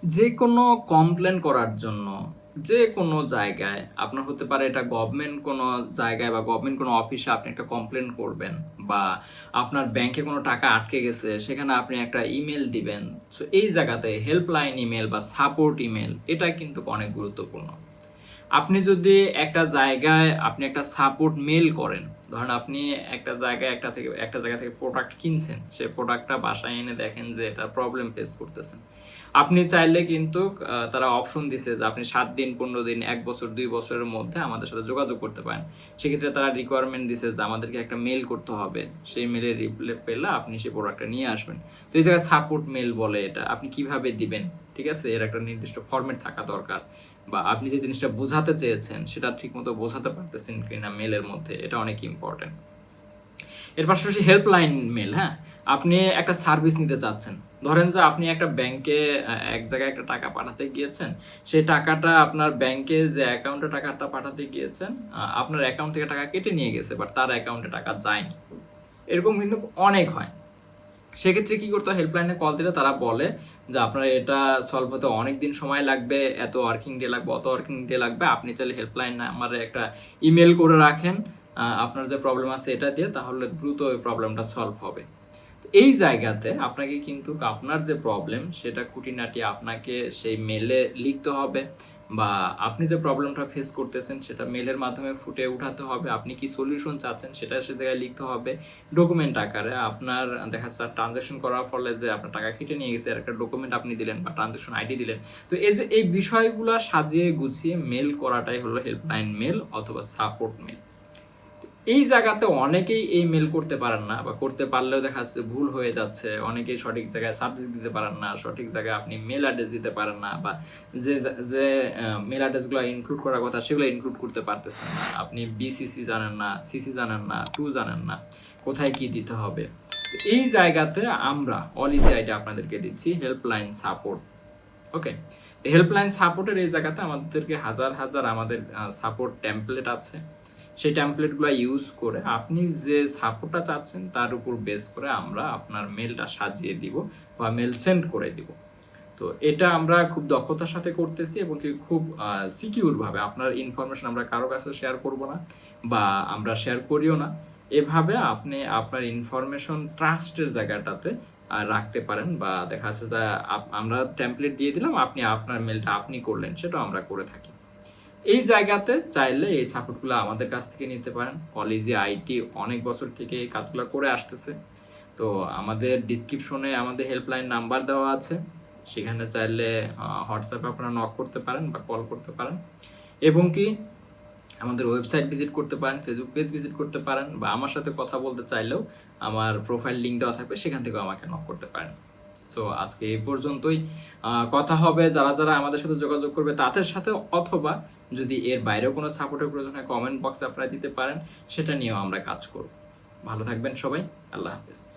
যে কোনো কমপ্লেন করার জন্য যে কোনো জায়গায় আপনার হতে পারে এটা গভর্নমেন্ট কোনো জায়গায় বা গভর্নমেন্ট কোনো অফিসে আপনি একটা কমপ্লেন করবেন, বা আপনার ব্যাংকে কোনো টাকা আটকে গেছে সেখানে আপনি একটা ইমেল দিবেন। সো এই জায়গাতে হেল্পলাইন ইমেল বা সাপোর্ট ইমেল এটা কিন্তু অনেক গুরুত্বপূর্ণ। আপনি যদি একটা জায়গায় আপনি একটা সাপোর্ট মেল করেন, ধরেন আপনি একটা জায়গা থেকে প্রোডাক্ট কিনছেন, সেই প্রোডাক্টটা বাসায় এনে দেখেন যে এটা প্রবলেম ফেস করতেছেন, আপনি চাইলে কিন্তু তারা অপশন দিছে যে আপনি 7 দিন, 15 দিন, 1 বছর, 2 বছরের মধ্যে আমাদের সাথে যোগাযোগ করতে পারেন। সেক্ষেত্রে তারা রিকোয়ারমেন্ট দিছে যে আমাদেরকে একটা মেল করতে হবে, সেই মেলের রিপ্লাই পেলে আপনি সেই প্রোডাক্টটা নিয়ে আসবেন। তো এই জায়গায় সাপোর্ট মেল বলে এটা। আপনি কিভাবে দিবেন, ঠিক আছে, এর একটা নির্দিষ্ট ফরম্যাট থাকা দরকার, বা আপনি যে জিনিসটা বোঝাতে চেয়েছেন সেটা ঠিকমতো বোঝাতে পারতেছেন কিনা মেলের মধ্যে, এটা অনেক ইম্পর্টেন্ট। এর পাশাপাশি হেল্পলাইন মেল, হ্যাঁ, আপনি একটা সার্ভিস নিতে চাচ্ছেন। ধরেন যে আপনি একটা ব্যাংকে এক জায়গায় একটা টাকা পাঠাতে গিয়েছেন, সেই টাকাটা আপনার ব্যাংকে যে অ্যাকাউন্টে টাকাটা পাঠাতে গিয়েছেন, আপনার অ্যাকাউন্ট থেকে টাকা কেটে নিয়ে গেছে, বাট তার অ্যাকাউন্টে টাকা যায়নি। এরকম কিন্তু অনেক হয়। সেক্ষেত্রে কি করতে হয়, হেল্পলাইনে কল দিলে তারা বলে যে আপনার এটা সলভ হতে অনেক দিন সময় লাগবে, এত ওয়ার্কিং ডে লাগবে, অত ওয়ার্কিং ডে লাগবে। আপনি চাইলে হেল্পলাইন নাম্বারে একটা ইমেল করে রাখেন আপনার যে প্রবলেম আছে এটা দিয়ে, তাহলে দ্রুত ওই প্রবলেমটা সলভ হবে। তো এই জায়গাতে আপনাকে কিন্তু আপনার যে প্রবলেম সেটা খুঁটিনাটি আপনাকে সেই মেলে লিখতে হবে, বা আপনি যে প্রবলেমটা ফেস করতেছেন সেটা মেলের মাধ্যমে ফুটে উঠাতে হবে। আপনি কি সলিউশন চাচ্ছেন সেটা সে জায়গায় লিখতে হবে ডকুমেন্ট আকারে। আপনার দেখা যাচ্ছে ট্রানজাকশন করার ফলে যে আপনার টাকা কেটে নিয়ে গেছে এর একটা ডকুমেন্ট আপনি দিলেন বা ট্রানজাকশন আইডি দিলেন। তো এই যে এই বিষয়গুলো সাজিয়ে গুছিয়ে মেল করাটাই হলো হেল্পলাইন মেল অথবা সাপোর্ট মেল। এই জায়গাতে অনেকেই এই মেল করতে পারেন না, বা করতে পারলেও দেখা যাচ্ছে ভুল হয়ে যাচ্ছে। অনেকেই সঠিক জায়গায় সাবজেক্ট দিতে পারেন না, সঠিক জায়গায় আপনি মেল অ্যাড্রেস দিতে পারেন না, বা যে যে মেল অ্যাড্রেসগুলো ইনক্লুড করার কথা সেগুলো ইনক্লুড করতে পারতেছেন না। আপনি বিসিসি জানেন না, সিসি জানেন না, টু জানেন না, কোথায় কি দিতে হবে। এই জায়গাতে আমরা অল ইজি আইডি আপনাদেরকে দিচ্ছি হেল্পলাইন সাপোর্ট। ওকে, হেল্পলাইন সাপোর্টের এই জায়গাতে আমাদেরকে হাজার হাজার আমাদের সাপোর্ট টেমপ্লেট আছে। সেই টেমপ্লেটগুলো ইউজ করে আপনি যে সাপোর্টটা চাচ্ছেন তার উপর বেস করে আমরা আপনার মেলটা সাজিয়ে দিব বা মেল সেন্ড করে দিব। তো এটা আমরা খুব দক্ষতার সাথে করতেছি, এবং কি খুব সিকিউরভাবে। আপনার ইনফরমেশন আমরা কারো কাছে শেয়ার করব না, বা আমরা শেয়ার করিও না। এভাবে আপনি আপনার ইনফরমেশন ট্রাস্টের জায়গাটাতে রাখতে পারেন, বা দেখা যাচ্ছে যে আমরা টেমপ্লেট দিয়ে দিলাম, আপনি আপনার মেলটা আপনি করলেন, সেটাও আমরা করে থাকি। এই জায়গাতে চাইলে এই সাপোর্টগুলো আমাদের কাছ থেকে নিতে পারেন। কলেজে আইটি অনেক বছর থেকে এই কাজগুলো করে আসতেছে। তো আমাদের ডিসক্রিপশনে আমাদের হেল্পলাইন নাম্বার দেওয়া আছে, সেখানে চাইলে হোয়াটসঅ্যাপে আপনারা নক করতে পারেন বা কল করতে পারেন, এবং কি আমাদের ওয়েবসাইট ভিজিট করতে পারেন, ফেসবুক পেজ ভিজিট করতে পারেন, বা আমার সাথে কথা বলতে চাইলেও আমার প্রোফাইল লিঙ্ক দেওয়া থাকবে, সেখান থেকেও আমাকে নক করতে পারেন। সো আজকে এই পর্যন্তই। কথা হবে যারা যারা আমাদের সাথে যোগাযোগ করবে তাদের সাথে, অথবা যদি এর বাইরেও কোনো সাপোর্টের প্রয়োজন হয় কমেন্ট বক্সে আপনারা দিতে পারেন, সেটা নিয়েও আমরা কাজ করব। ভালো থাকবেন সবাই, আল্লাহ হাফেজ।